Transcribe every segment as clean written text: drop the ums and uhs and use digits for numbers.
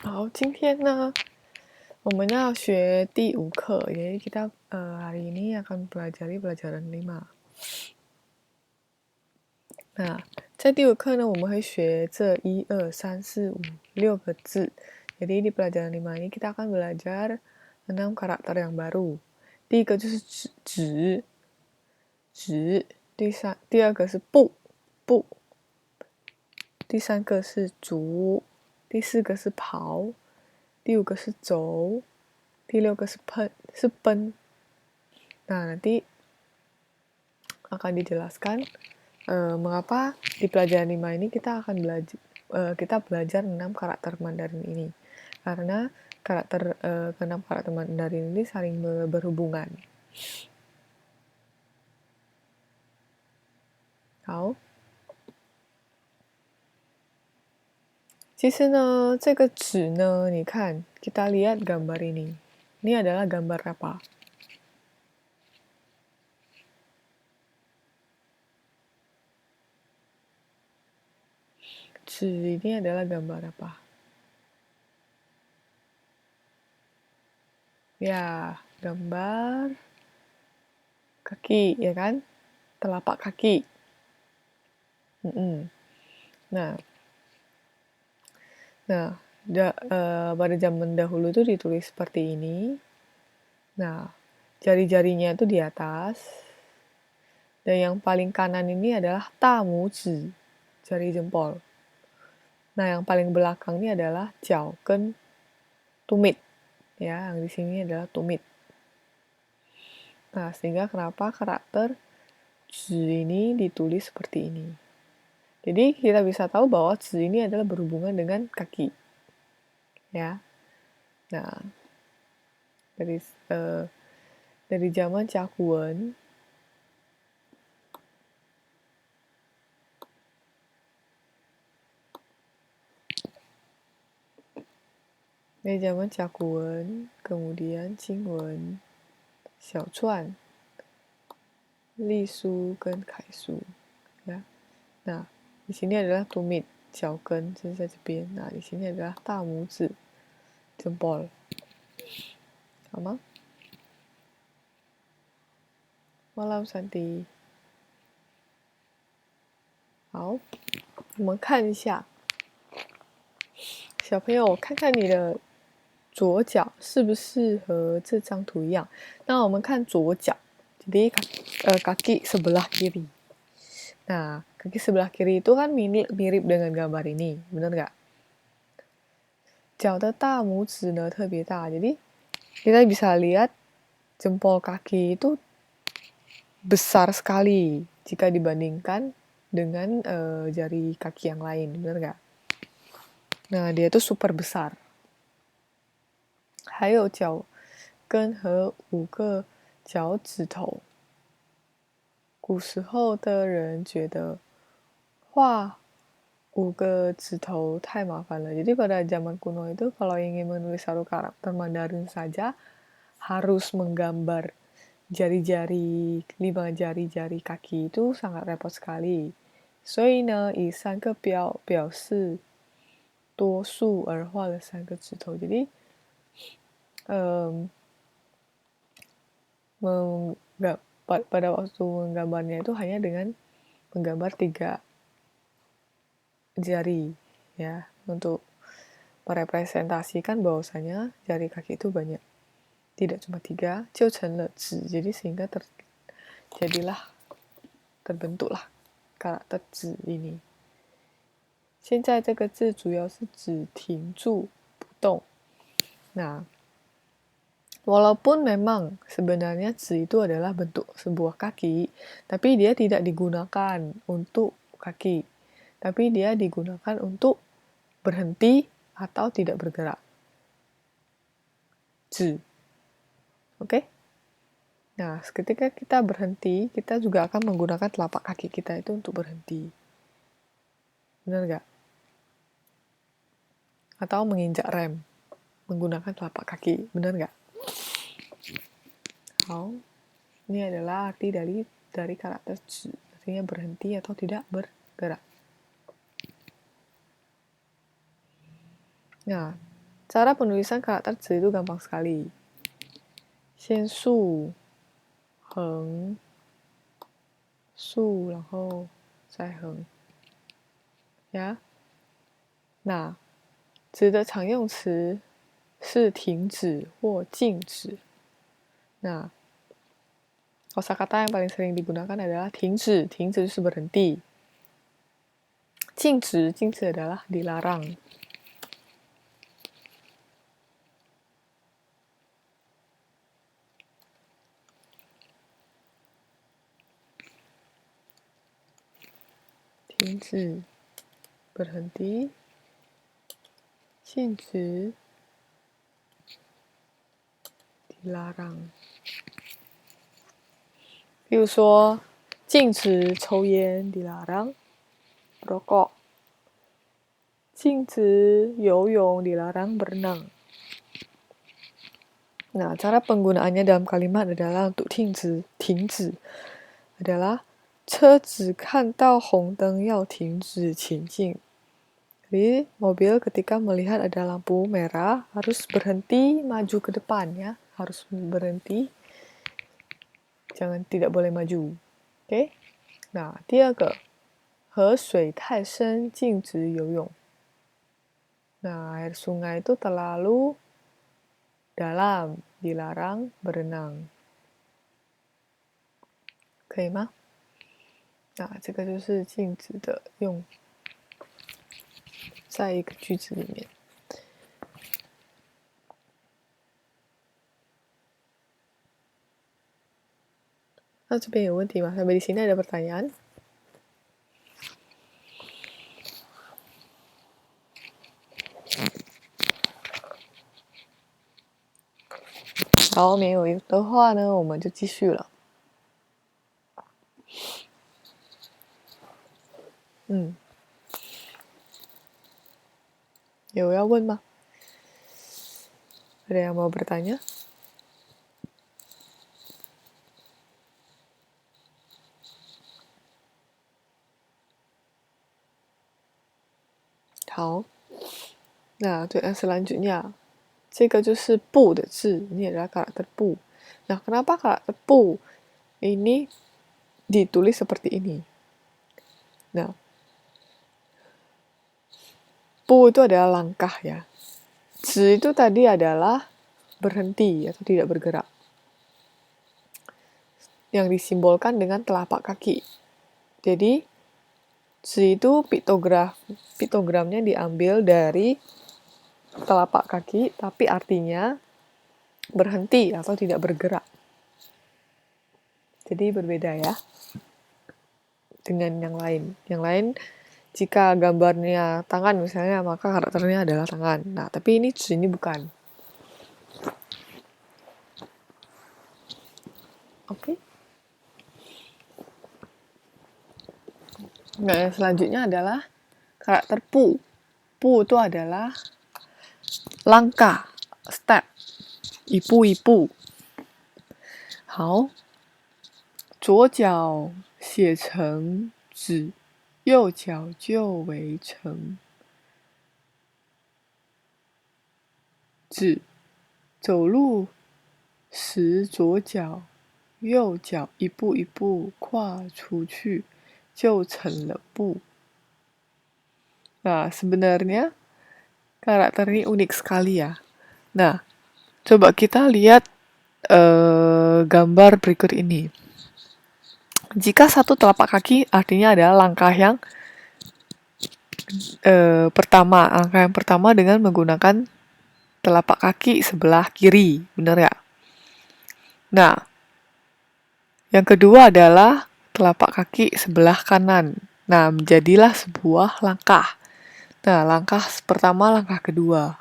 好，今天呢，我们要学第5课，jadi kita hari ini akan pelajari pelajaran 5。那在第5课呢，我们会学这1、2、3、4、5、6个字。Jadi di pelajaran 5 ini kita akan belajar 6 karakter yang baru。第一个就是指，第二个是不，第三个是足，第四个是跑，第5个是走，第6个是奔。Nah, nanti akan dijelaskan mengapa di pelajaran 5 ini kita belajar 6 karakter Mandarin ini. Karena ke-6 karakter Mandarin ini saling berhubungan. 好，其实呢，这个纸呢，你看 kita lihat gambar ini. Ini adalah gambar apa? Ini adalah gambar apa? Ya, gambar kaki, ya kan? Telapak kaki. Nah, pada zaman dahulu itu ditulis seperti ini. Nah, jari-jarinya itu di atas. Dan yang paling kanan ini adalah tamuzi, jari jempol. Nah, yang paling belakang ini adalah jiaogen tumit. Ya, yang di sini adalah tumit. Nah, sehingga kenapa karakter zi ini ditulis seperti ini. Jadi, kita bisa tahu bahwa zi ini adalah berhubungan dengan kaki. Ya. Nah, dari zaman Cakuan, kemudian Qingwen, Xiaochuan, Lisu, dan Kaisu. Ya. Nah, di sini adalah tumit, jiaogen, Nah, di sini adalah tamuzi, jempol. Sama? Malam Santi. 好，我们看一下，小朋友，看看你的左脚是不是和这张图一样？那我们看左脚， jadi kaki sebelah kiri. Nah, kaki sebelah kiri itu kan mirip dengan gambar ini, benar nggak? 脚的大拇指呢特别大, jadi kita bisa lihat jempol kaki itu besar sekali jika dibandingkan dengan jari kaki yang lain, benar nggak? Nah, dia itu super besar. 还有脚跟和5个脚趾头。古时候的人觉得画5个指头太麻烦了. Jadi pada zaman kuno itu kalau ingin menulis satu karakter Mandarin saja harus menggambar jari-jari 5 jari-jari kaki itu sangat repot sekali. 所以呢，以3个表示多数而画了3个指头. Jadi pada waktu menggambarnya itu hanya dengan menggambar 3 jari, ya, untuk merepresentasikan bahwasanya jari kaki itu banyak, tidak cuma 3, 就成了指, jadi sehingga terbentuklah karakter 指 ini. 现在这个字主要是指停住不动. Nah, walaupun memang sebenarnya zi itu adalah bentuk sebuah kaki, tapi dia tidak digunakan untuk kaki, tapi dia digunakan untuk berhenti atau tidak bergerak. Zi. Oke? Nah, ketika kita berhenti, kita juga akan menggunakan telapak kaki kita itu untuk berhenti. Benar nggak? Atau menginjak rem, menggunakan telapak kaki. Benar nggak? Ini adalah arti dari karakter zi, artinya berhenti atau tidak bergerak. Nah, cara penulisan karakter zi itu gampang sekali. 先竖横竖，然后再横，呀。那zi的常用词是停止或静止。那 kosakata yang paling sering digunakan adalah 停止，停止就是 berhenti. 静止，静止 adalah dilarang. Tingzi, berhenti. 禁止 dilarang. 比如说，禁止抽烟 dilarang merokok. 禁止游泳 dilarang berenang. Nah, cara penggunaannya dalam kalimat adalah untuk 停止 adalah 车子看到红灯要停止前进. Jadi, mobil ketika melihat ada lampu merah harus berhenti maju ke depan ya, harus berhenti. Jangan tidak boleh maju. Oke? Nah, 第二个河水太深禁止游泳. Nah, air sungai itu terlalu dalam, dilarang berenang. 可以吗？那这个就是禁止的用，在一个句子里面。那这边有问题吗？Sampai di sini ada pertanyaan? 好，没有的话呢，我们就继续了。有要问吗？ Ada yang mau bertanya? 好，那对，selanjutnya， 这个就是不的字，ini adalah karakter 不。Nah, kenapa karakter 不 ini ditulis seperti ini? Nah, 不 itu adalah langkah ya. Zi itu tadi adalah berhenti atau tidak bergerak. Yang disimbolkan dengan telapak kaki. Jadi, zi itu piktogramnya diambil dari telapak kaki, tapi artinya berhenti atau tidak bergerak. Jadi berbeda ya dengan yang lain. Yang lain, jika gambarnya tangan misalnya, maka karakternya adalah tangan. Nah, tapi ini bukan. Oke. Nah, yang selanjutnya adalah karakter pu. Pu itu adalah langkah, step. Ipu. 好，左脚写成止，右脚就为成。止，走路时左脚、右脚一步一步跨出去，就成了步。Nah, sebenarnya karakter ini unik sekali ya. Nah, coba kita lihat gambar berikut ini. Jika satu telapak kaki artinya adalah langkah yang pertama. Langkah yang pertama dengan menggunakan telapak kaki sebelah kiri. Benar ya? Nah, yang kedua adalah telapak kaki sebelah kanan. Nah, menjadilah sebuah langkah. Nah, langkah pertama, langkah kedua.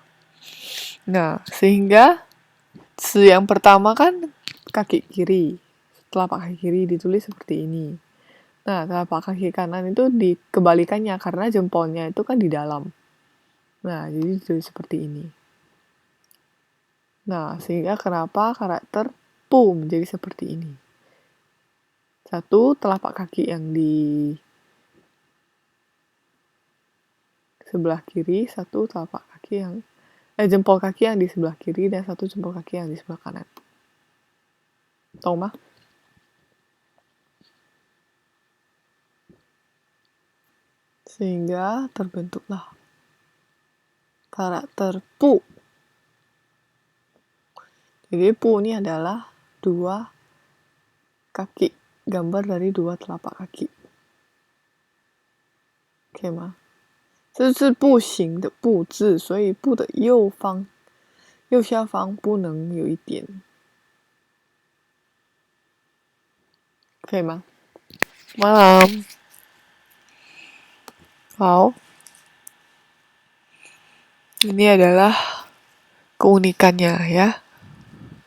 Nah, sehingga yang pertama kan kaki kiri. Telapak kaki kiri ditulis seperti ini. Nah, telapak kaki kanan itu dikebalikannya karena jempolnya itu kan di dalam. Nah, jadi ditulis seperti ini. Nah, sehingga kenapa karakter pu menjadi seperti ini. Satu telapak kaki yang di sebelah kiri, satu telapak kaki yang jempol kaki yang di sebelah kiri dan satu jempol kaki yang di sebelah kanan. Tahu mah? Sehingga terbentuklah karakter pu. Jadi pu ini adalah dua kaki, gambar dari dua telapak kaki. Oke吗？这是不行的不字，所以不的右下方不能有一点，可以吗？ Malam. 好， ini adalah keunikannya ya,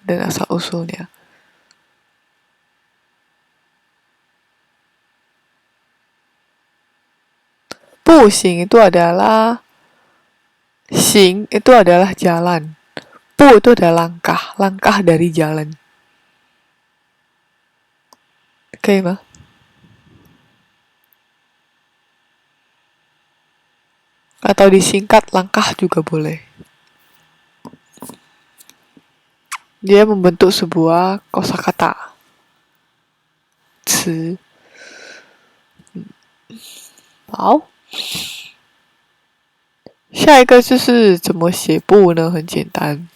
dan asal usulnya. Pusing itu adalah itu adalah jalan. Pu itu adalah langkah dari jalan. Oke, mah? Atau disingkat langkah juga boleh. Dia membentuk sebuah kosakata. 词。好，下一个就是怎么写不呢？很简单。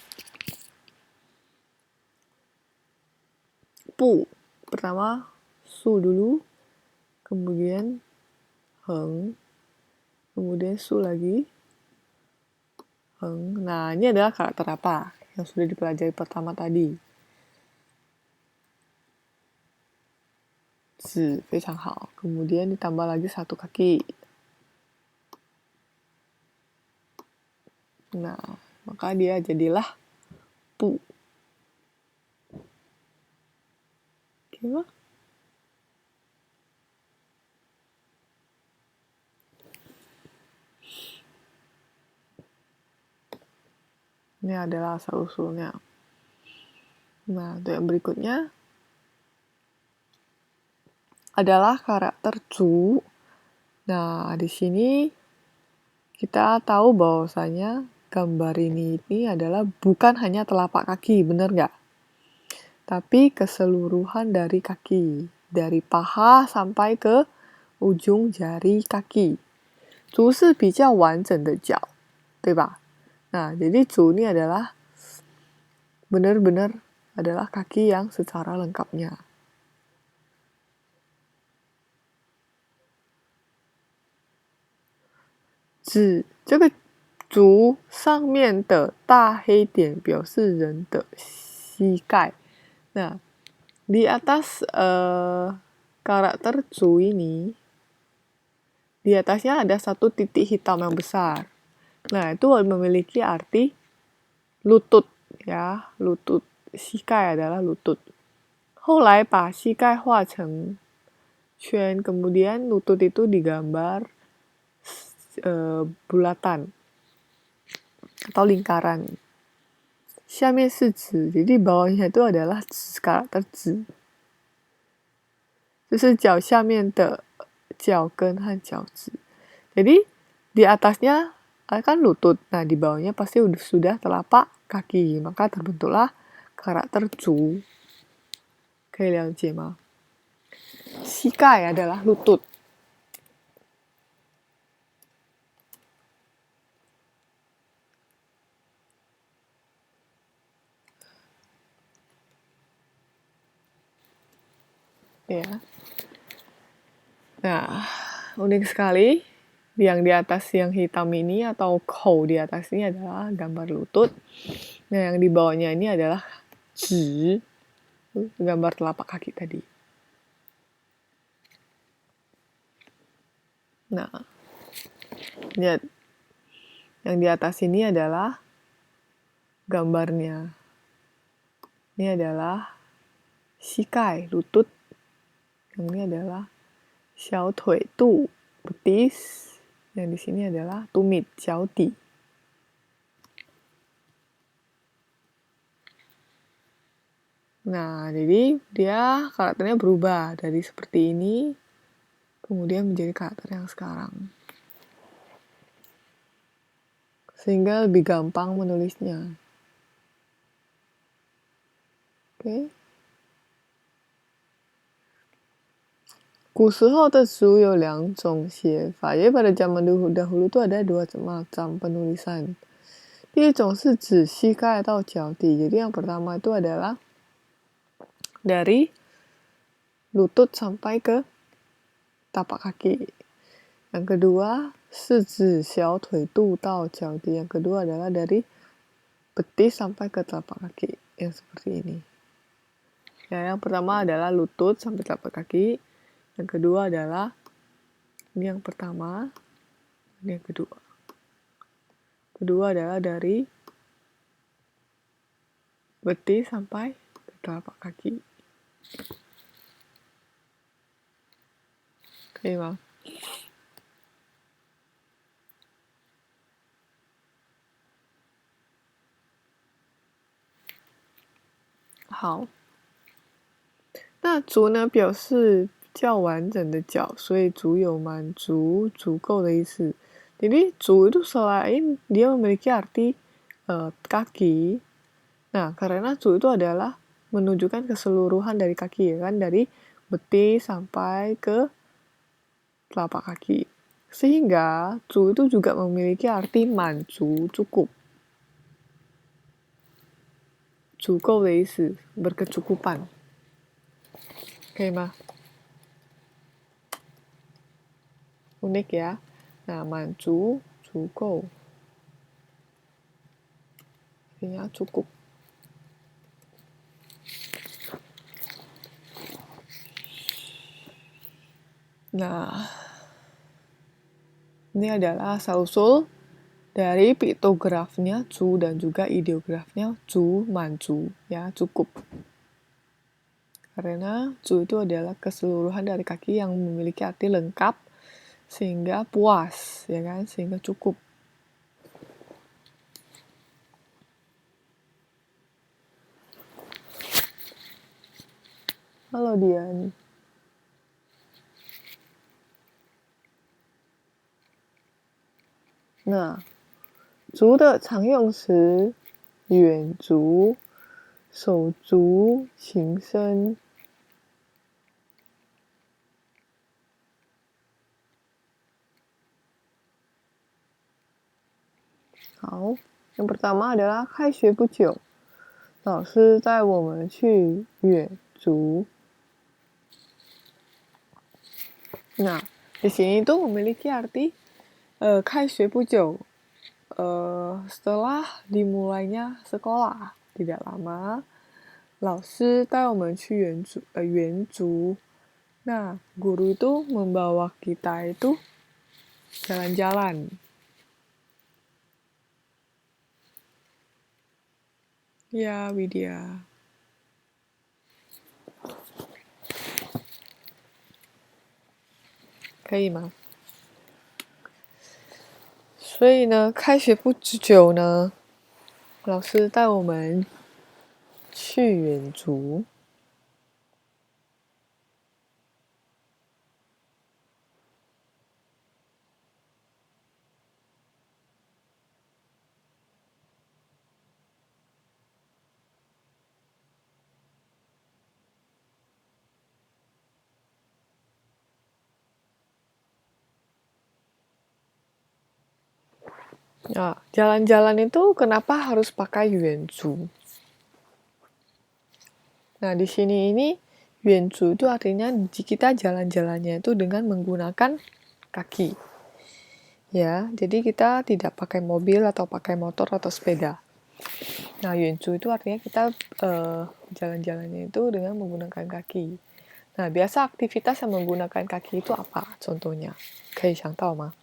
不 pertama su dulu, kemudian heng, kemudian su lagi, heng. Nah, ini adalah karakter apa yang sudah dipelajari pertama tadi? Zi, 非常好. Kemudian ditambah lagi satu kaki. Nah, maka dia jadilah pu. Oke, mah? Ini adalah asal-usulnya. Nah, untuk yang berikutnya adalah karakter zu. Nah, di sini kita tahu bahwasanya gambar ini adalah bukan hanya telapak kaki, bener nggak? Tapi keseluruhan dari kaki. Dari paha sampai ke ujung jari kaki. 足是比较完整的脚，对吧？ Nah, jadi zu ini adalah benar-benar adalah kaki yang secara lengkapnya. Zi, 这个足上面的大黑点表示人的膝盖。Nah, di atas karakter zu ini, di atasnya ada satu titik hitam yang besar. Nah, itu memiliki arti lutut ya, lutut. Shikai adalah lutut. 后来把膝盖画成圈, kemudian lutut itu digambar bulatan atau lingkaran. 下面是指, jadi bawahnya itu adalah karakter zi. 就是脚下面的脚跟和脚趾. Jadi di atasnya kan lutut, nah di bawahnya pasti sudah telapak kaki, maka terbentuklah karakter zu. 可以了解吗？膝盖 adalah lutut. Ya. Nah, unik sekali. Yang di atas yang hitam ini atau kou di atas ini adalah gambar lutut. Nah, yang di bawahnya ini adalah zi, gambar telapak kaki tadi. Nah, lihat. Yang di atas ini adalah gambarnya. Ini adalah shikai, lutut. Yang ini adalah xiao tui, tu, betis. Yang di sini adalah tumit, xiao di. Nah, jadi dia karakternya berubah dari seperti ini, kemudian menjadi karakter yang sekarang. sehingga lebih gampang menulisnya. Oke. 古时候的族有2种写法, jadi pada zaman dahulu tuh ada 2 macam penulisan. 第一种是指膝盖到脚底, jadi yang pertama itu adalah dari lutut sampai ke tapak kaki. Yang kedua, 是指小腿肚到脚底. Yang kedua adalah dari betis sampai ke telapak kaki, yang seperti ini. Ya, yang pertama adalah lutut sampai telapak kaki. Yang kedua adalah ini yang pertama, ini yang kedua. Kedua adalah dari betis sampai ke telapak kaki. Oke, Bang. 好，那足呢表示较完整的脚，所以足有满足、足够的意思。Jadi zu itu selain dia memiliki arti kaki, nah karena zu itu adalah menunjukkan keseluruhan dari kaki, ya kan, dari betis sampai ke telapak kaki. Sehingga zu itu juga memiliki arti manju, cukup. 足够的意思, berkecukupan. 可以吗? Unik ya. Nah, manju, 足够. Artinya cukup. Nah, ini adalah asal-usul dari piktografnya zu dan juga ideografnya zu, manju, ya, cukup. Karena zu itu adalah keseluruhan dari kaki yang memiliki arti lengkap, sehingga puas, ya kan, sehingga cukup. Halo Dian. Nah, 足的常用词远足、手足、情深。好，yang pertama adalah 开学不久，老师带我们去远足。Nah, di sini itu memiliki arti 开学不久, setelah dimulainya sekolah tidak lama, 老师带我们去远足. Nah, guru itu membawa kita itu jalan-jalan. Ya, Widya. 可以吗？所以呢，开学不久呢，老师带我们去远足。Ya, jalan-jalan itu kenapa harus pakai yuanzu? Nah, di sini ini yuanzu itu artinya kita jalan-jalannya itu dengan menggunakan kaki. Ya, jadi kita tidak pakai mobil atau pakai motor atau sepeda. Nah, yuanzu itu artinya kita jalan-jalannya itu dengan menggunakan kaki. Nah, biasa aktivitas yang menggunakan kaki itu apa? Contohnya, 可以想到吗?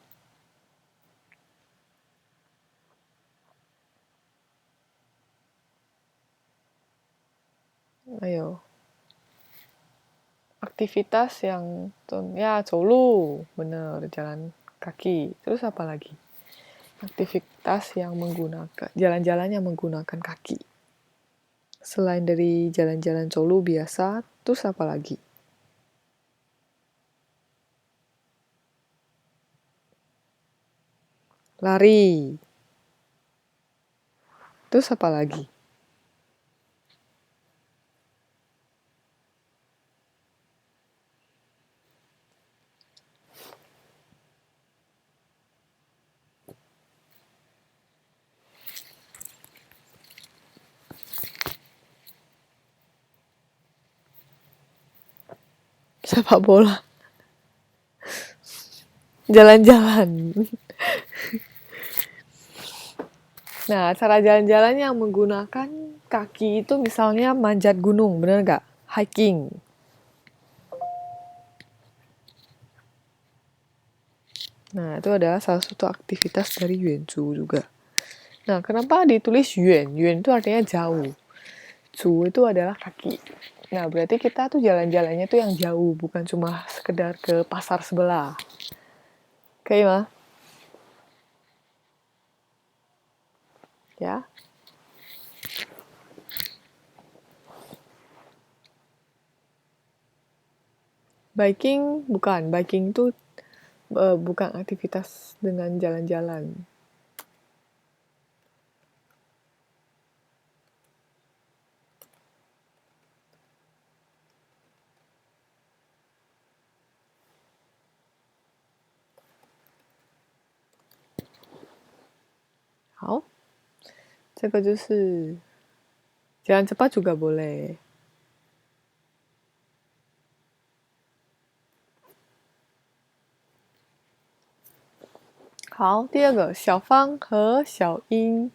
Ayo. Aktivitas yang ya colu, bener, jalan kaki. Terus apa lagi? Aktivitas yang menggunakan jalan-jalan yang menggunakan kaki. Selain dari jalan-jalan colu biasa, terus apa lagi? Lari. Terus apa lagi? Sepak bola. Jalan-jalan. Nah, cara jalan-jalan yang menggunakan kaki itu misalnya manjat gunung, bener nggak? Hiking. Nah, itu adalah salah satu aktivitas dari Yuan Zhu juga. Nah, kenapa ditulis Yuan? Yuan itu artinya jauh. Zhu itu adalah kaki. Nah, berarti kita tuh jalan-jalannya tuh yang jauh, bukan cuma sekedar ke pasar sebelah. Oke, mah? Ya. Biking bukan. Biking itu bukan aktivitas dengan jalan-jalan. Hao? 这个就是 jalan cepat juga boleh. Hao, 第二个，小芳和小英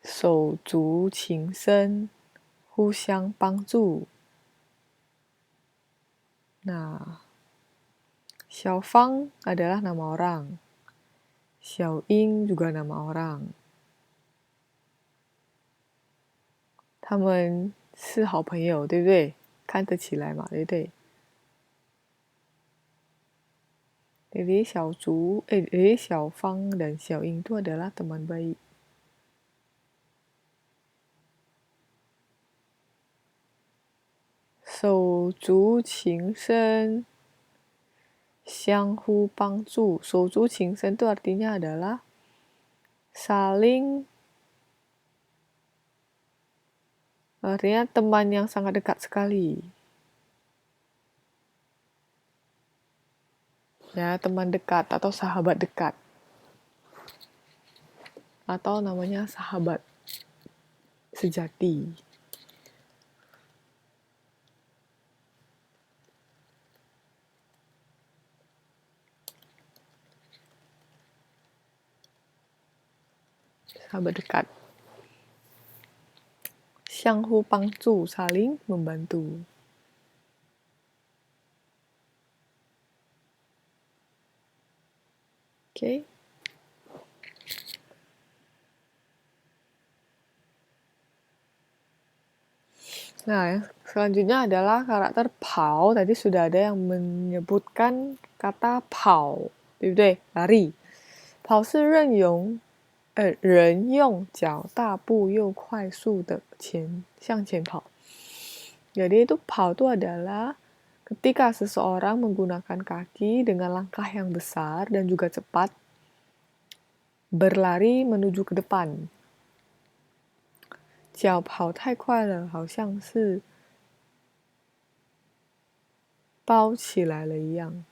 手足情深，互相帮助。Nah, Xiaofang adalah nama orang. Xiaoying juga nama orang. 他们是好朋友，对不对？看得起来嘛，对不对？ Jadi Xiaofang dan Xiaoying itu adalah teman baik. 手足情深，相互帮助。手足情深 itu artinya adalah saling, artinya teman yang sangat dekat sekali. Ya, teman dekat atau sahabat dekat. Atau namanya sahabat sejati. Sahabat dekat. 相互帮助, saling membantu. Oke. Nah, yang selanjutnya adalah karakter pao. Tadi sudah ada yang menyebutkan kata pao, 对不对？lari. 跑是人用脚大步又快速的向前跑. Jadi itu pao itu adalah ketika seseorang menggunakan kaki dengan langkah yang besar dan juga cepat berlari menuju ke depan. 脚跑太快了，好像是包起来了一样。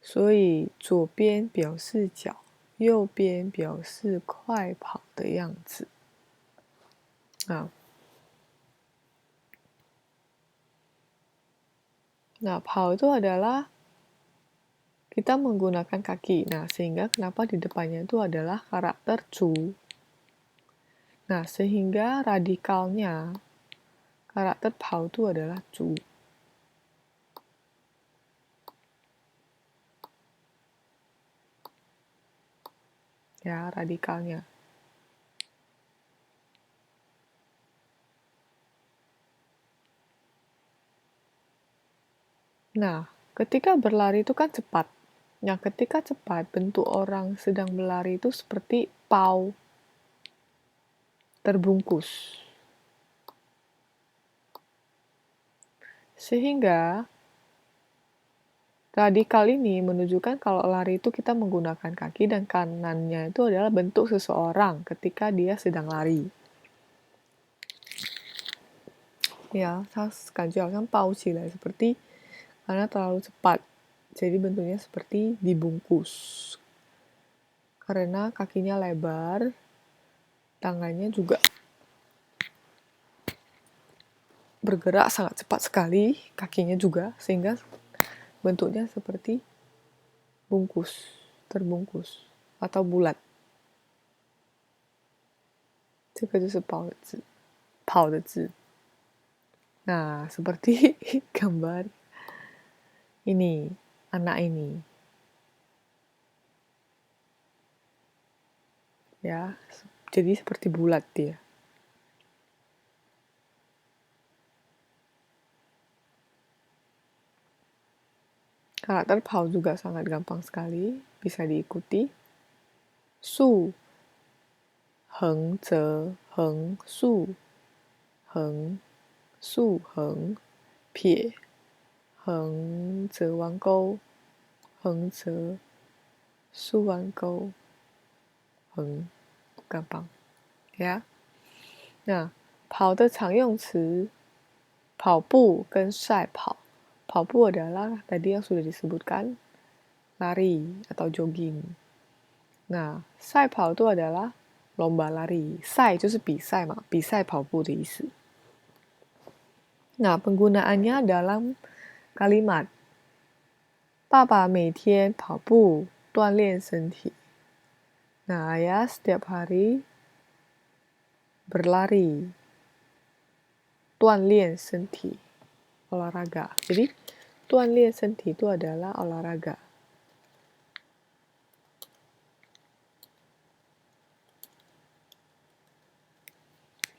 所以左边表示脚，右边表示快跑的样子。Nah, 跑 itu adalah kita menggunakan kaki. Nah, sehingga kenapa di depannya itu adalah karakter Zhu. Nah, sehingga radikalnya karakter Pao itu adalah Zhu. Ya, radikalnya. Nah, ketika berlari itu kan cepat. Nah, ketika cepat, bentuk orang sedang berlari itu seperti Pao terbungkus. Sehingga Radikal ini menunjukkan kalau lari itu kita menggunakan kaki dan kanannya itu adalah bentuk seseorang ketika dia sedang lari. Ya, 它感觉好像抱起来 seperti karena terlalu cepat. Jadi bentuknya seperti dibungkus. Karena kakinya lebar, tangannya juga bergerak sangat cepat sekali, kakinya juga, sehingga bentuknya seperti bungkus, terbungkus, atau bulat. 这个就是跑的字，跑的字。Nah, seperti gambar ini, anak ini. Ya, jadi seperti bulat dia. Karakter Pao juga sangat gampang sekali, bisa diikuti. Su, heng, ze, heng, su, heng, su, heng, pie, heng, ze, wan, gou, heng, ze, su, wan, gou, heng, gampang. Ya. Nah, 跑的常用词，跑步跟赛跑。跑步adalah tadi yang sudah disebutkan, lari atau jogging. Nah, 赛跑 itu adalah lomba lari. 赛就是比赛嘛，比赛跑步的意思。Nah, penggunaannya dalam kalimat 爸爸每天跑步锻炼身体。Nah, ayah setiap hari berlari 锻炼身体 olahraga. Jadi 锻炼身体 itu adalah olahraga.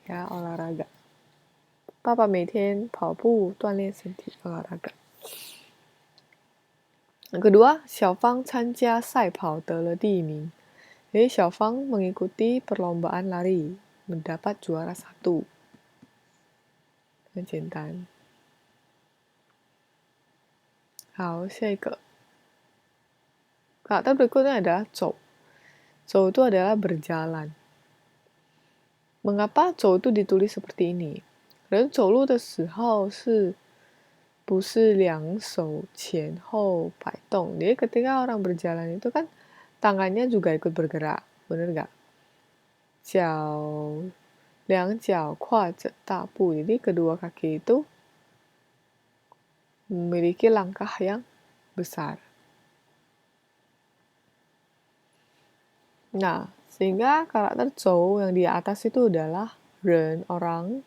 Ya, olahraga. Papa 每天跑步锻炼身体 olahraga. Yang kedua, 小芳参加赛跑得了第一名. Jadi, 小芳 mengikuti perlombaan lari, mendapat juara 1. 很简单。好，下一个。Karakter berikutnya adalah 走。走 itu adalah berjalan. Mengapa 走 itu ditulis seperti ini? 人走路的时候是不是两手前后摆动? Jadi ketika orang berjalan itu kan tangannya juga ikut bergerak, bener nggak? 两脚跨着大步. Jadi kedua kaki itu memiliki langkah yang besar. Nah, sehingga karakter 走 yang di atas itu adalah 人 orang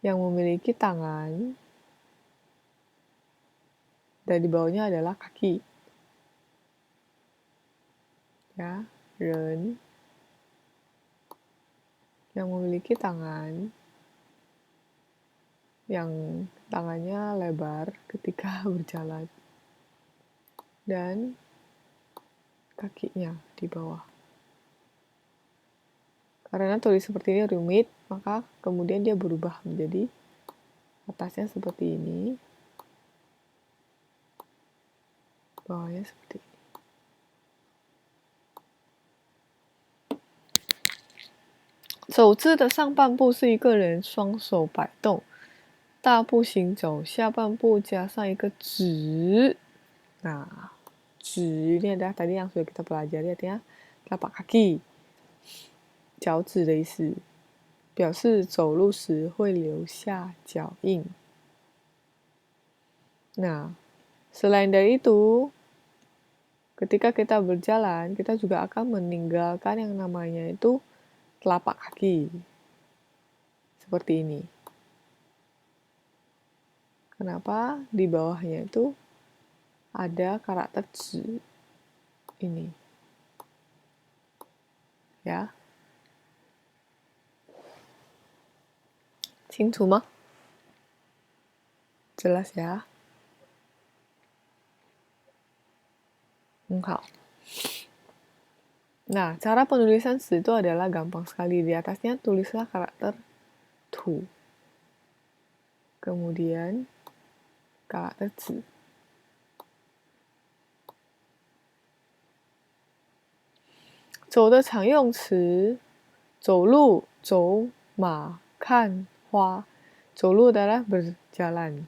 yang memiliki tangan dan di bawahnya adalah kaki. Ya, 人 yang memiliki tangan yang tangannya lebar ketika berjalan dan kakinya di bawah. Karena tulis seperti ini rumit, maka kemudian dia berubah menjadi atasnya seperti ini, bawahnya seperti ini. 走字的上半部是一个人双手摆动，大步行走，下半部加上一个指。Nah, 指 ini adalah tadi yang sudah kita pelajari, artinya telapak kaki, 脚趾的意思，表示走路时会留下脚印。Nah, selain dari itu, ketika kita berjalan, kita juga akan meninggalkan yang namanya itu telapak kaki. Seperti ini. Kenapa? Di bawahnya itu ada karakter 指 ini. Ya. 清楚吗? Jelas ya? 好。Nah, cara penulisan 词 itu adalah gampang sekali. Di atasnya tulislah karakter 土. Kemudian karakter 子.走的常用词，走路、走马、看花。走路 adalah berjalan。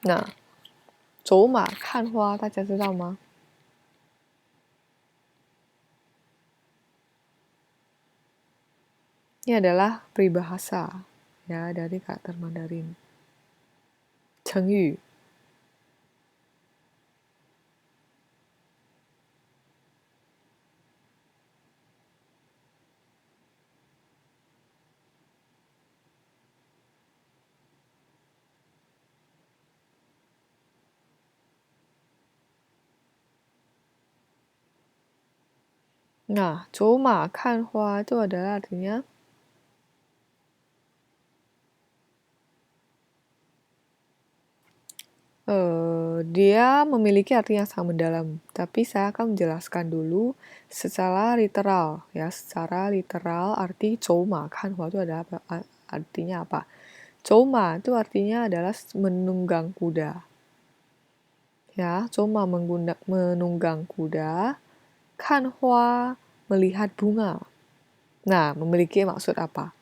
那走马看花，大家知道吗？Ini adalah peribahasa ya dari karakter Mandarin. 成语。Nah, 走马看花 itu adalah artinya dia memiliki arti yang sangat mendalam. Tapi saya akan menjelaskan dulu secara literal ya, secara literal arti 走马看花 itu adalah artinya apa? 走马 itu artinya adalah menunggang kuda. Ya, 走马 menunggang kuda, 看花 melihat bunga. Nah, memiliki maksud apa?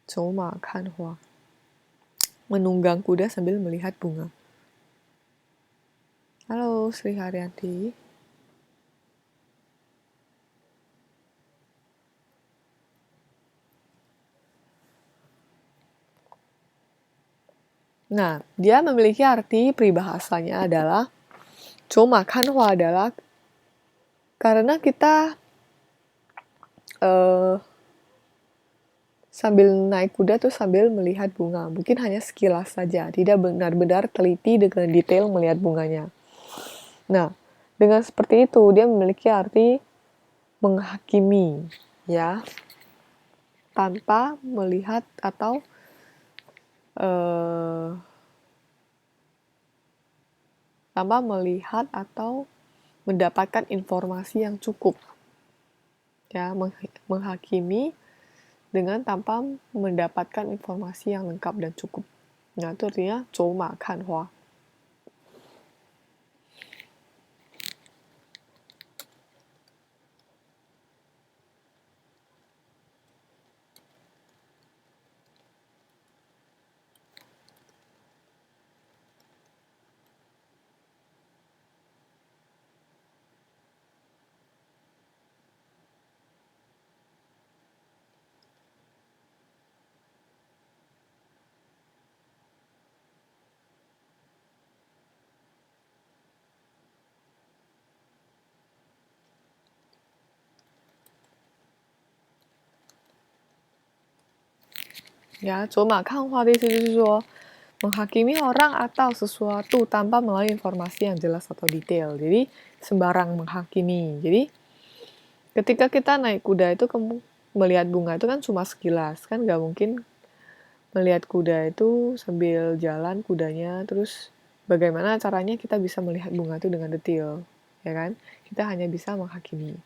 走马看花 menunggang kuda sambil melihat bunga. Halo, Sri Haryanti. Nah, dia memiliki arti peribahasanya adalah 走马看花 adalah karena kita sambil naik kuda tuh sambil melihat bunga. Mungkin hanya sekilas saja, tidak benar-benar teliti dengan detail melihat bunganya. Nah, dengan seperti itu dia memiliki arti menghakimi, ya, tanpa melihat atau mendapatkan informasi yang cukup, ya, menghakimi dengan tanpa mendapatkan informasi yang lengkap dan cukup. Nah, itu artinya 走马看花。Ya, 走马看花的意思就是说 menghakimi orang atau sesuatu tanpa melalui informasi yang jelas atau detail. Jadi sembarang menghakimi. Jadi ketika kita naik kuda itu melihat bunga itu kan cuma sekilas, kan nggak mungkin melihat kuda itu sambil jalan kudanya, terus bagaimana caranya kita bisa melihat bunga itu dengan detail, ya kan? Kita hanya bisa menghakimi.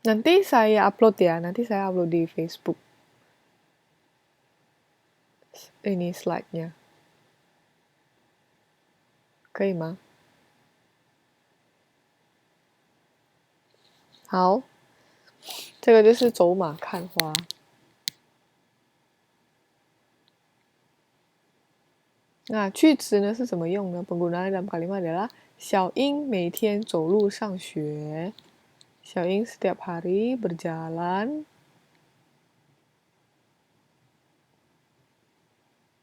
Nanti saya upload ya, nanti saya upload di Facebook. Ini slide-nya. 可以吗？好，这个就是走马看花。那句子呢是怎么用呢？ Penggunaan dalam kalimat adalah 小英每天走路上学。小英 setiap hari berjalan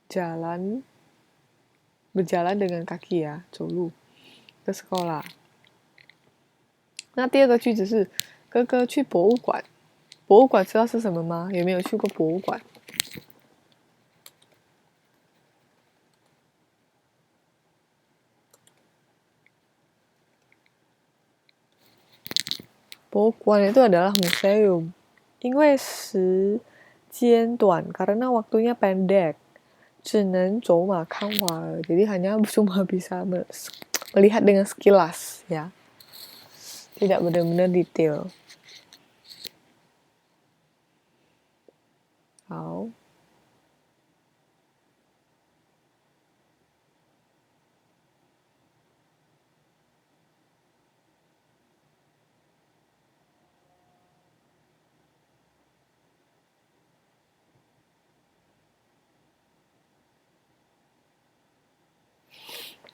berjalan dengan kaki ya, 走路 ke sekolah。那第二个句子是哥哥去博物馆。博物馆知道是什么吗？有没有去过博物馆？博物馆 itu adalah museum. 因为时间短 karena waktunya pendek, 只能走马看花. Jadi hanya cuma bisa melihat dengan sekilas, ya. Tidak benar-benar detail. 好。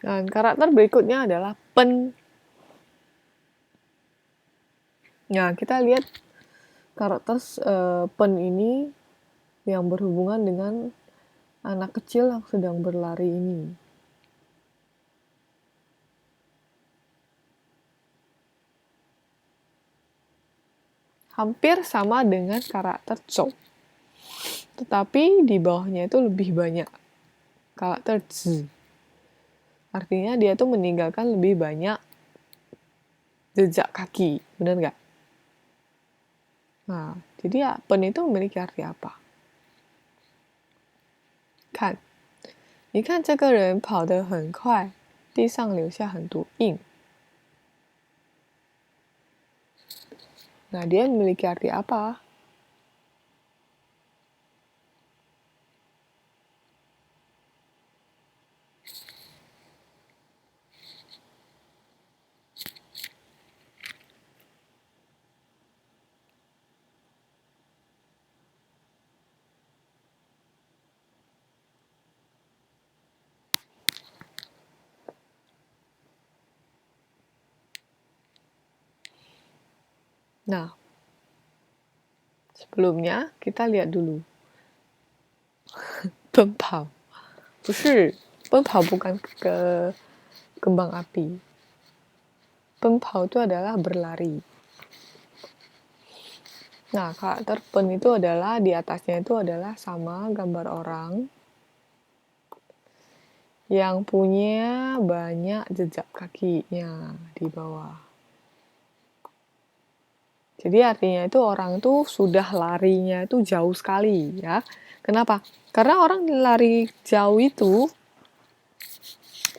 Dan karakter berikutnya adalah pen. Nah, kita lihat karakter pen ini yang berhubungan dengan anak kecil yang sedang berlari ini. Hampir sama dengan karakter Zhou. Tetapi di bawahnya itu lebih banyak karakter Zi. Artinya dia tuh meninggalkan lebih banyak jejak kaki. Benar nggak? Nah, jadi ya, pen itu memiliki arti apa? 看，你看这个人跑得很快，地上留下很多印。Nah, dia memiliki arti apa? Nah, sebelumnya kita lihat dulu. 奔跑，不是奔跑 bukan ke kembang api. 奔跑 itu adalah berlari. Nah, karakter pen itu adalah di atasnya itu adalah sama gambar orang yang punya banyak jejak kakinya di bawah. Jadi artinya itu orang itu sudah larinya itu jauh sekali ya. Kenapa? Karena orang lari jauh itu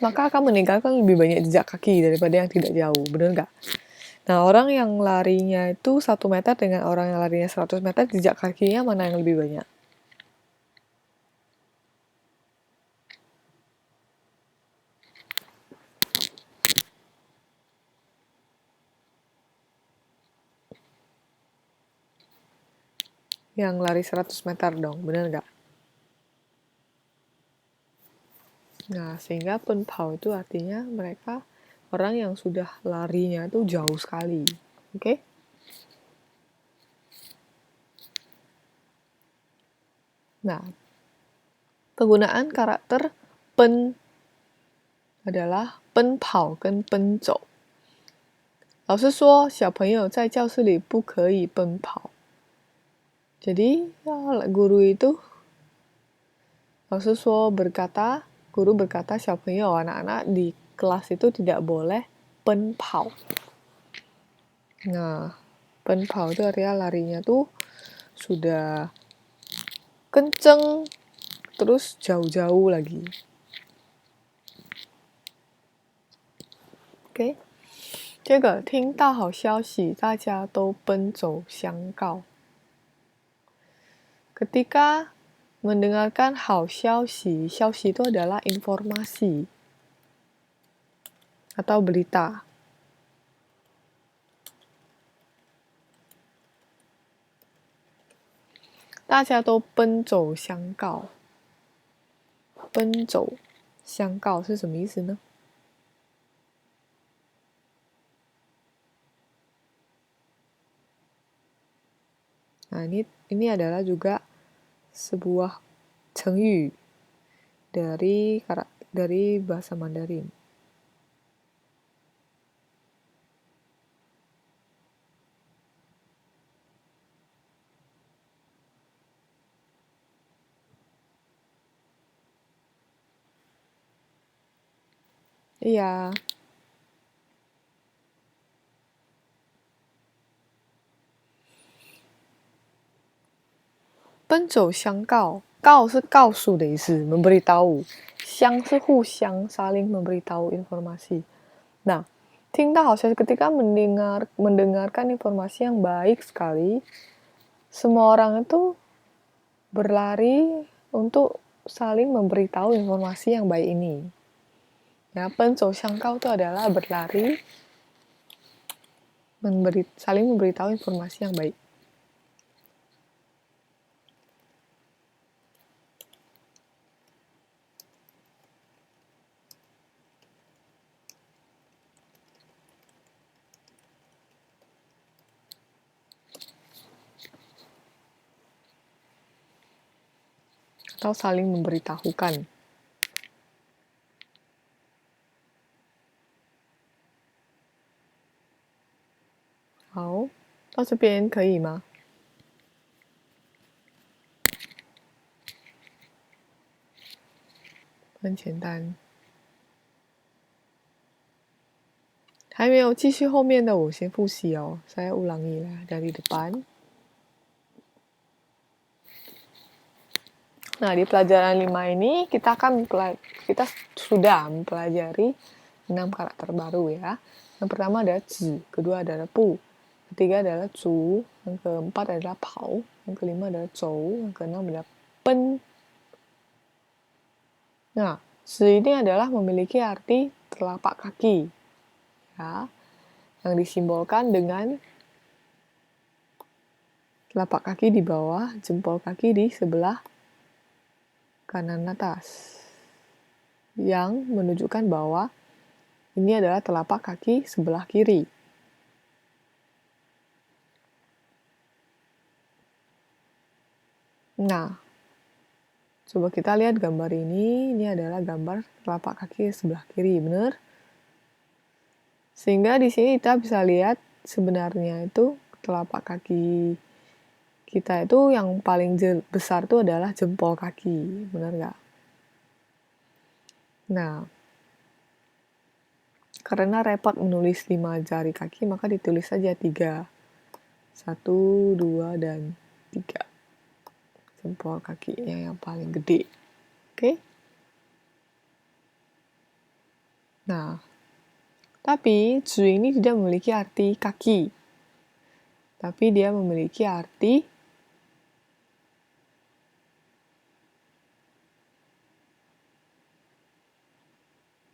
maka akan meninggalkan lebih banyak jejak kaki daripada yang tidak jauh, benar nggak? Nah, orang yang larinya itu 1 meter dengan orang yang larinya 100 meter, jejak kakinya mana yang lebih banyak? Yang lari 100 meter dong, benar nggak? Nah, sehingga penpau itu artinya mereka orang yang sudah larinya itu jauh sekali. Oke? Nah, penggunaan karakter pen adalah 奔跑跟奔走。老师说，小朋友在教室里不可以奔跑。Jadi, guru itu, 老师说 berkata, guru berkata, 小朋友 anak-anak di kelas itu tidak boleh 奔跑。Nah, 奔跑 itu artinya larinya tuh sudah kenceng, terus jauh-jauh lagi. Oke? 这个听到好消息，大家都奔走相告。Ketika mendengarkan 好消息，消息 itu adalah informasi atau berita. Daja都奔走相告。奔走相告是什么意思呢？ Nah, ini adalah juga sebuah 成语 dari bahasa Mandarin. Iya. 奔走相告，告是告诉的意思 memberitahu， 相是互相 saling memberitahu informasi. Nah, 听到好消息 ketika mendengarkan informasi yang baik sekali, semua orang itu berlari untuk saling memberitahu informasi yang baik ini. Ya, 奔走相告 itu adalah berlari saling memberitahu informasi yang baik. atau saling memberitahukan. Hao, 到这边可以吗？很简单。还没有继续后面的，我先复习哦。Saya ulangi lah dari depan. Nah, di pelajaran 5 ini kita sudah mempelajari 6 karakter baru ya. Yang pertama adalah zi, kedua adalah pu, ketiga adalah zu, yang keempat adalah pao, yang kelima adalah zou, yang keenam adalah pen. Nah, zi ini adalah memiliki arti telapak kaki. Ya, yang disimbolkan dengan telapak kaki di bawah, jempol kaki di sebelah kanan atas, yang menunjukkan bahwa ini adalah telapak kaki sebelah kiri. Nah, coba kita lihat gambar ini. Ini adalah gambar telapak kaki sebelah kiri, benar? Sehingga di sini kita bisa lihat sebenarnya itu telapak kaki kita itu yang paling besar itu adalah jempol kaki, benar nggak? Nah, karena repot menulis 5 jari kaki, maka ditulis saja 3. 1, 2, dan 3. Jempol kakinya yang paling gede. Oke? Nah, tapi zu ini tidak memiliki arti kaki. Tapi dia memiliki arti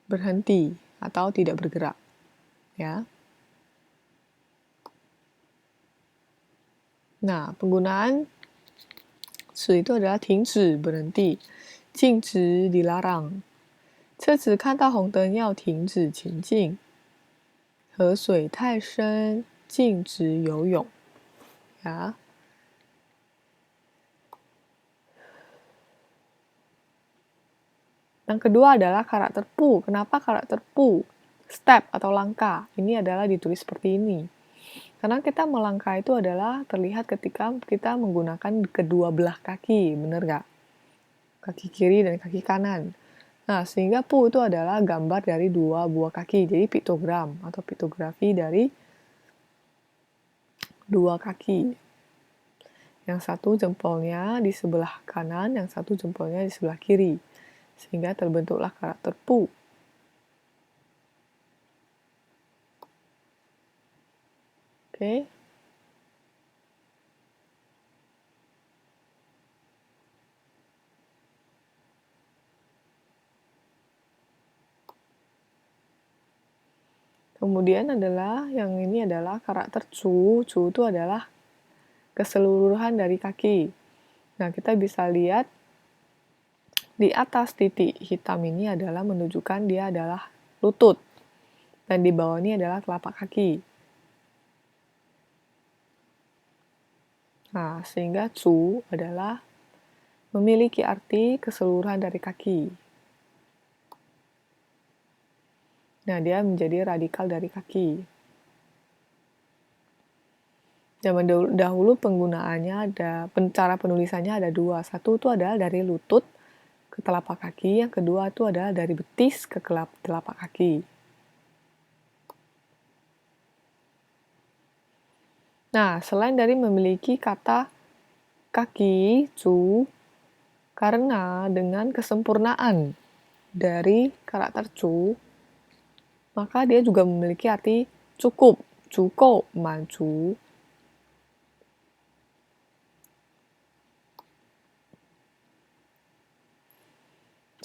berhenti atau tidak bergerak. Ya. Nah, penggunaan zu itu adalah 停止 berhenti, 禁止 dilarang. 车子看到红灯要停止前进。河水太深，禁止游泳。Ya. Yang kedua adalah karakter pu. Kenapa karakter pu? Step atau langkah. Ini adalah ditulis seperti ini. Karena kita melangkah itu adalah terlihat ketika kita menggunakan kedua belah kaki. Benar nggak? Kaki kiri dan kaki kanan. Nah, sehingga pu itu adalah gambar dari dua buah kaki. Jadi piktogram atau piktografi dari dua kaki. Yang satu jempolnya di sebelah kanan, yang satu jempolnya di sebelah kiri. Sehingga terbentuklah karakter pu. Oke. Kemudian yang ini adalah karakter cu. Cu itu adalah keseluruhan dari kaki. Nah, kita bisa lihat di atas titik hitam ini adalah menunjukkan dia adalah lutut. Dan di bawah ini adalah telapak kaki. Nah, sehingga cu adalah memiliki arti keseluruhan dari kaki. Nah, dia menjadi radikal dari kaki. Zaman dahulu penggunaannya cara penulisannya ada dua. Satu itu adalah dari lutut ke telapak kaki, yang kedua itu adalah dari betis ke telapak kaki. Nah, selain dari memiliki kata kaki, cu, karena dengan kesempurnaan dari karakter cu, maka dia juga memiliki arti cukup, cukup, mancu.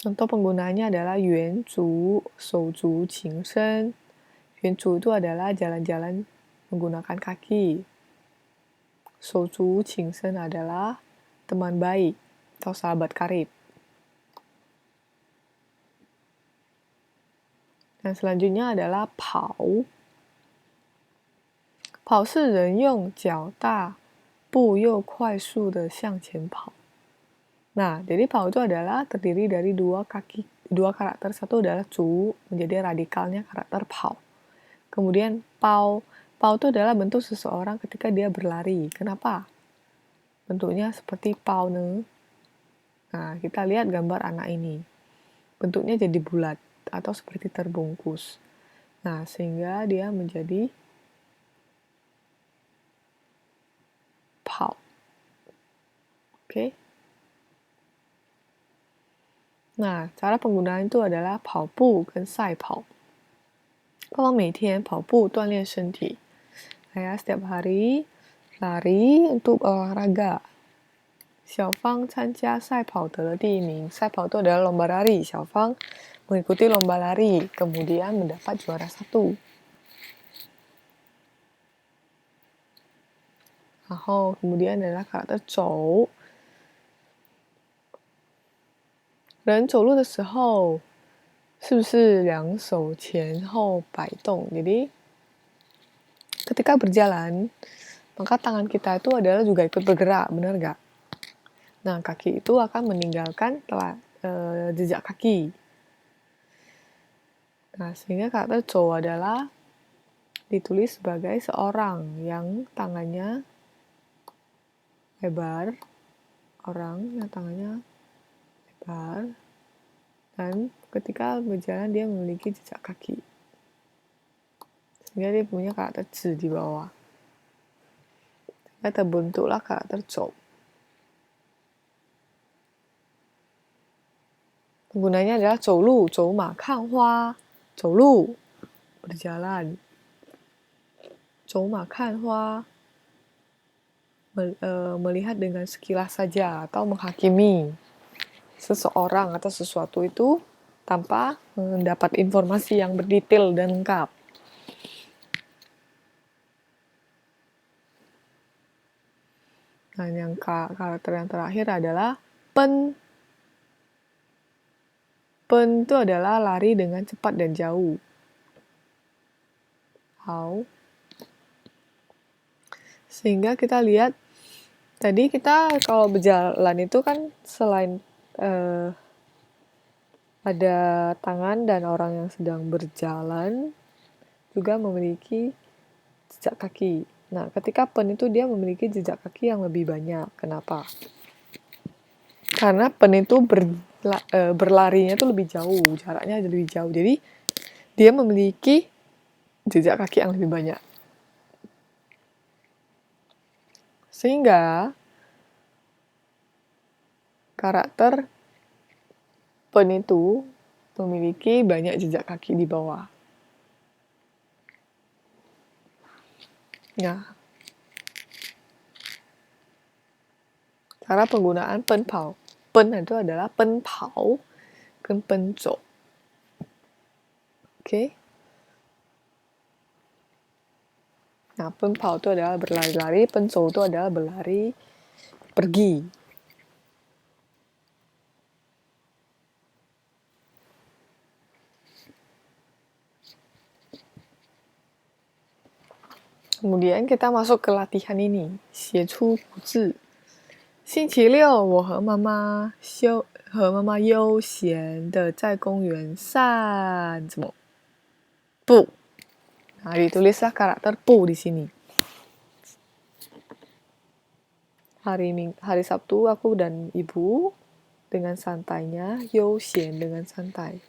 Contoh penggunaannya adalah yuan zu, shou zu, qing shen. Yuan zu itu adalah jalan-jalan menggunakan kaki. Shou zu, qing shen adalah teman baik atau sahabat karib. Dan selanjutnya adalah pao. Pao 是人用脚大步又快速的向前跑。Nah, jadi pao itu adalah terdiri dari dua karakter. Satu adalah cu, menjadi radikalnya karakter pao. Kemudian pao itu adalah bentuk seseorang ketika dia berlari. Kenapa? Bentuknya seperti pao ne. Nah, kita lihat gambar anak ini. Bentuknya jadi bulat atau seperti terbungkus. Nah, sehingga dia menjadi pao. Oke. Nah, cara penggunaan itu adalah 跑步跟赛跑。kalau 每天跑步锻炼身体，saya setiap hari lari untuk olahraga. 小芳参加赛跑得了第一名。赛跑itu adalah lomba lari. 小芳 mengikuti lomba lari, kemudian mendapat juara 1. 然后 kemudian adalah karakter 走。人走路的时候是不是两手前后摆动？ Jadi ketika berjalan, maka tangan kita itu adalah juga ikut bergerak, benar nggak? Nah, kaki itu akan meninggalkan jejak kaki. Nah, sehingga karakter cow adalah ditulis sebagai seorang yang tangannya lebar, orang yang tangannya lebar, dan ketika berjalan dia memiliki jejak kaki. Sehingga dia punya karakter ci di bawah. Sehingga terbentuklah karakter cow. Penggunanya adalah 走路, 走马看花, 走路, berjalan. 走马看花, melihat dengan sekilas saja atau menghakimi seseorang atau sesuatu itu tanpa mendapat informasi yang berdetail dan lengkap. Nah, yang karakter yang terakhir adalah pen. Pen itu adalah lari dengan cepat dan jauh. How? Sehingga kita lihat tadi kita kalau berjalan itu kan selain ada tangan dan orang yang sedang berjalan juga memiliki jejak kaki. Nah, ketika pen itu dia memiliki jejak kaki yang lebih banyak. Kenapa? Karena pen itu berlarinya itu lebih jauh, jaraknya lebih jauh. Jadi dia memiliki jejak kaki yang lebih banyak. Sehingga karakter pen itu memiliki banyak jejak kaki di bawah. Nah, cara penggunaan pen pao. Pen itu adalah pen pao dan pen zou. Oke. Nah, pen pao itu adalah berlari-lari, pen zou itu adalah berlari pergi. Kemudian kita masuk ke latihan ini, 写出古字。星期六，我和妈妈悠闲的在公园散什么步。Nah, ditulislah karakter pu di sini. Hari Sabtu aku dan ibu dengan santainya, 悠闲 dengan santai.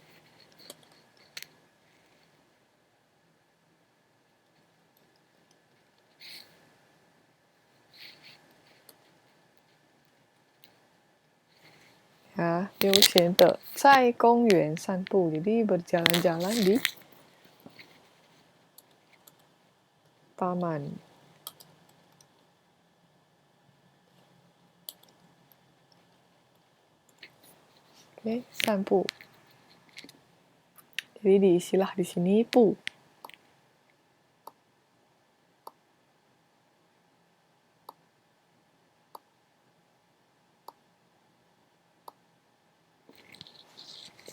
Ya, 悠闲的在公园散步, jadi berjalan-jalan di taman. Oke, 散步. Jadi diisilah di sini pu.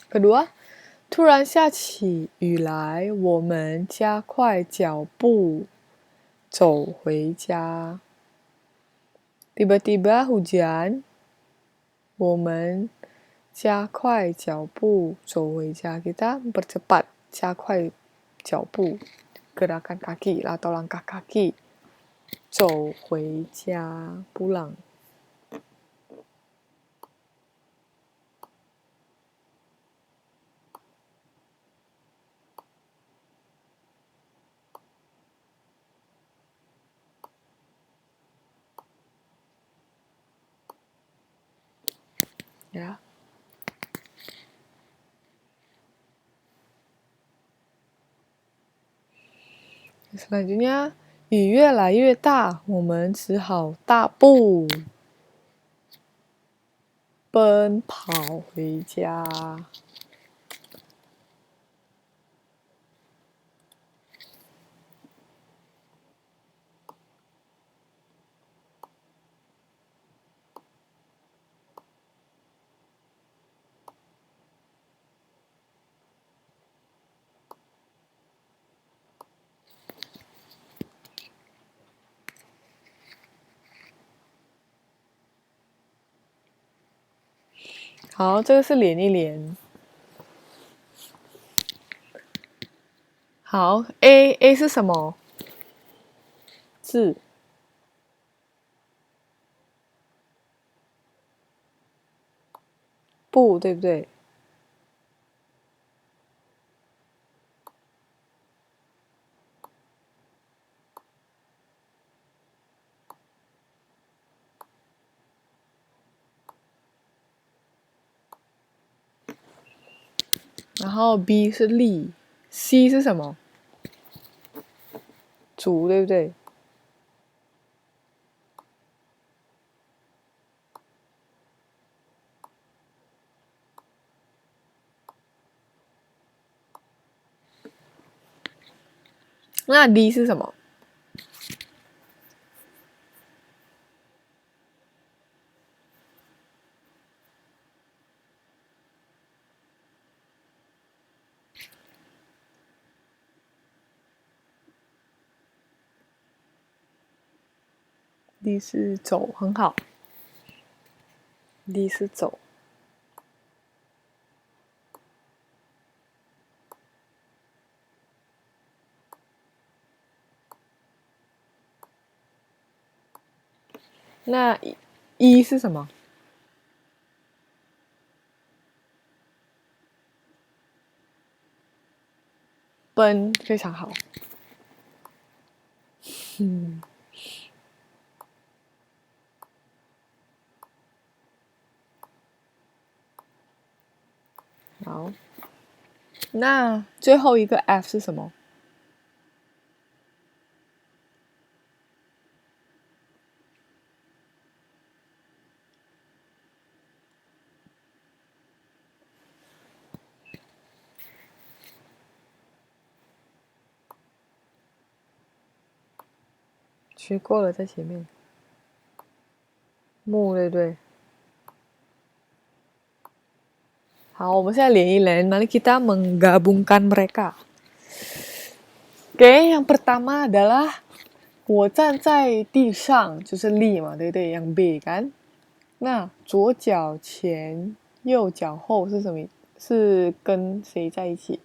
Kedua, 突然下起雨来，我们加快脚步走回家. Tiba-tiba hujan, 我们加快脚步走回家，kita bercepat 加快脚步，gerakan kaki atau langkah kaki 走回家，pulang。呀。Selanjutnya，雨越来越大，我们只好大步奔跑回家。好，这个是连一连。好 ，A 是什么字？不对不对？然后 B 是力 ，C 是什么？足对不对？那 D 是什么？D 是走，很好。D 是走。那一是什么？奔，非常好。好，那最后一个 F 是什么？学过了，在前面。木对不对？好，我们现在连一连，mari kita menggabungkan mereka. Oke, yang pertama adalah 我站在地上，就是立嘛，对不对？yang B kan。那左脚前，右脚后是什么？是跟谁在一起？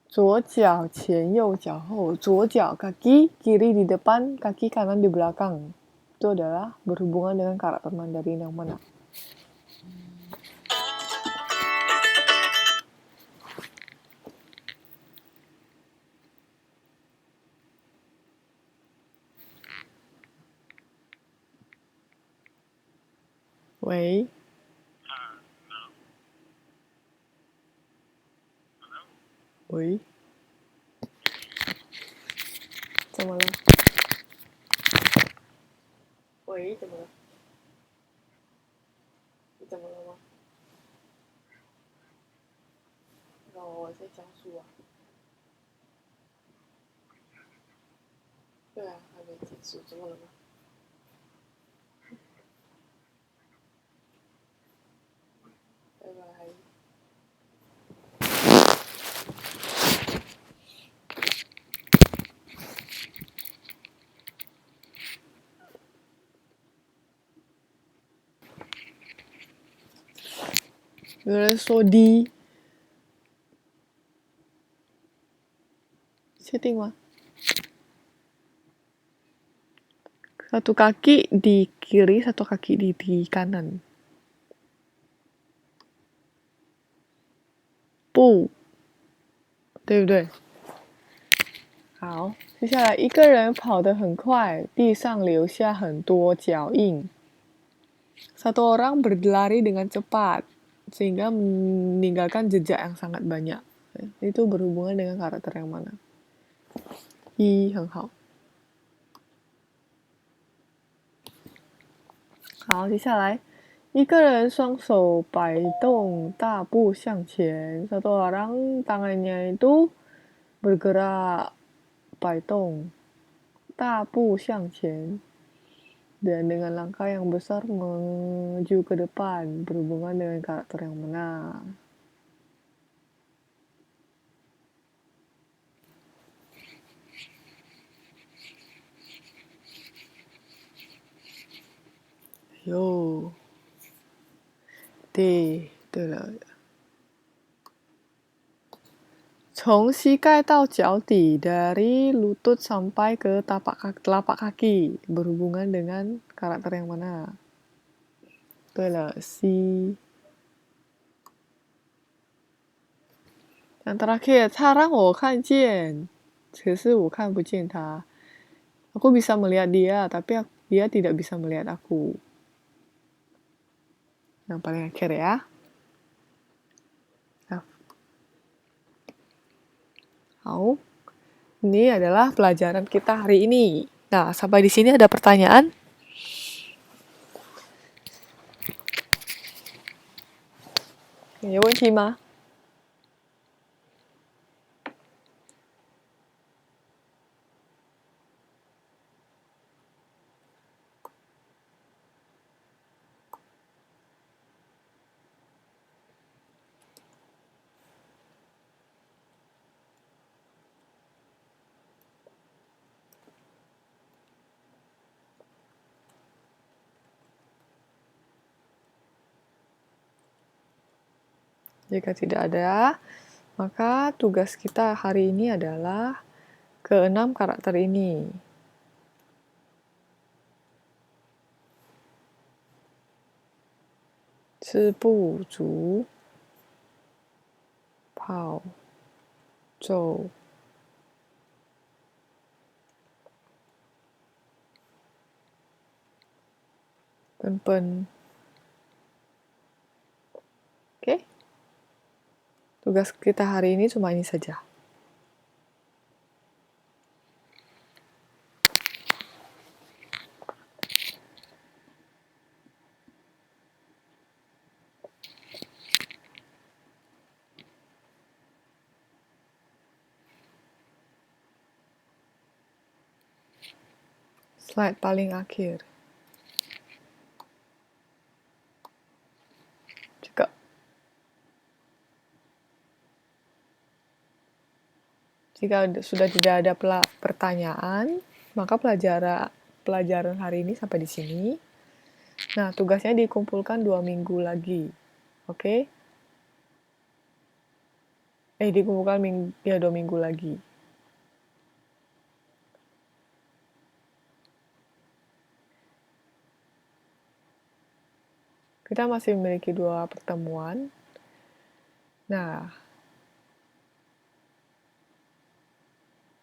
左脚前，右脚后。左脚 kaki kiri di depan, kaki kanan di belakang. Itu adalah berhubungan dengan karakter Mandarin yang mana? 喂？喂？怎么了？喂？怎么了？你怎么了吗？我在教书啊。对啊，还没结束，怎么了吗？拜拜。有人说的，确定吗？Satu kaki di kiri, satu kaki di kanan. 不，对不对？好，接下来一个人跑得很快，地上留下很多脚印。Satu orang berlari dengan cepat, sehingga meninggalkan jejak yang sangat banyak. Itu berhubungan dengan karakter yang mana? 一，很好。好，接下来一个人双手摆动，大步向前。Satu orang tangannya itu bergerak 摆动，大步向前。Dan dengan langkah yang besar menuju ke depan, berhubungan dengan karakter yang mana? 哟，对，对了，从膝盖到脚底，dari lutut sampai ke telapak kaki, berhubungan dengan karakter yang mana? 对了，C。yang terakhir, sekarang 我看见，可是我看不见他。Aku bisa melihat dia, tapi dia tidak bisa melihat aku. Yang paling akhir ya. Nah. Ini adalah pelajaran kita hari ini. Nah, sampai di sini ada pertanyaan? 有问题吗？ Jika tidak ada, maka tugas kita hari ini adalah keenam karakter ini. Cibu, zu, pao, zhou. Pen. Oke? Tugas kita hari ini cuma ini saja. Slide paling akhir. Jika sudah tidak ada pertanyaan, maka pelajaran hari ini sampai di sini. Nah, tugasnya dikumpulkan 2 minggu lagi. Oke? Dikumpulkan 2 minggu lagi. Kita masih memiliki 2 pertemuan. Nah,